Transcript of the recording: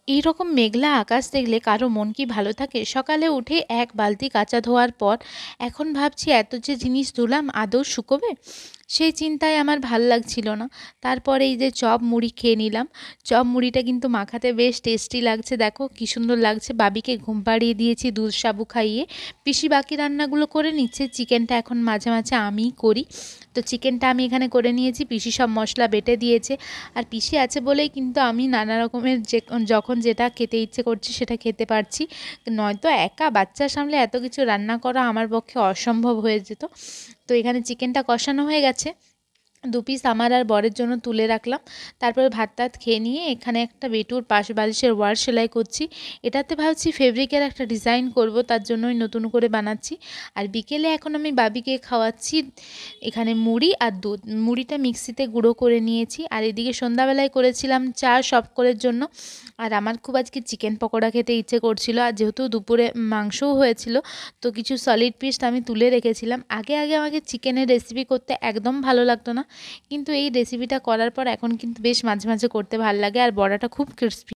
এই রকম মেঘলা আকাশ দেখলে কারো মন কি ভালো থাকে? সকালে উঠে এক বালতি কাচা ধোয়ার পর এখন ভাবছি এত যে জিনিস ধুলাম আদৌ শুকোবে? সেই চিন্তায় আমার ভাল লাগছিল না। তারপরে এই যে চপ মুড়ি খেয়ে নিলাম। চপ মুড়িটা কিন্তু মাখাতে বেশ টেস্টি লাগছে, দেখো কি সুন্দর লাগছে। বাবিকে ঘুম পাড়িয়ে দিয়েছি দুধ সাবু খাইয়ে। পিসি বাকি রান্নাগুলো করে নিচ্ছে, চিকেনটা এখন মাঝে মাঝে আমিই করি। তো চিকেনটা আমি এখানে করে নিয়েছি, পিসি সব মশলা বেটে দিয়েছে। আর পিসি আছে বলেই কিন্তু আমি নানা রকমের যখন যেটা খেতে ইচ্ছে করছে সেটা খেতে পারছি। নয়তো একা বাচ্চা সামলে এত কিছু রান্না করা আমার পক্ষে অসম্ভব হয়ে যেত। তো এখানে চিকেনটা কষানো হয়ে গেছে, দু পিস আমার আর বরের জন্য তুলে রাখলাম। তারপরে ভাত টাত খেয়ে নিয়ে এখানে একটা বেটুর পাশ বালিশের ওয়ার সেলাই করছি। এটাতে ভাবছি ফেব্রিকের একটা ডিজাইন করব, তার জন্যই নতুন করে বানাচ্ছি। আর বিকেলে এখন আমি বাবিকে খাওয়াচ্ছি এখানে মুড়ি আর দুধ। মুড়িটা মিক্সিতে গুঁড়ো করে নিয়েছি, আর এদিকে সন্ধ্যাবেলায় করেছিলাম চা সকলের জন্য। আর আমার খুব আজকে চিকেন পকোড়া খেতে ইচ্ছে করছিল, আর যেহেতু দুপুরে মাংসও হয়েছিল তো কিছু সলিড পিস আমি তুলে রেখেছিলাম। আগে আগে আমাকে চিকেনের রেসিপি করতে একদম ভালো লাগতো না, কিন্তু এই রেসিপিটা করার পর এখন কিন্তু বেশ মাঝে মাঝে করতে ভালো লাগে। আর বড়াটা খুব ক্রিস্পি।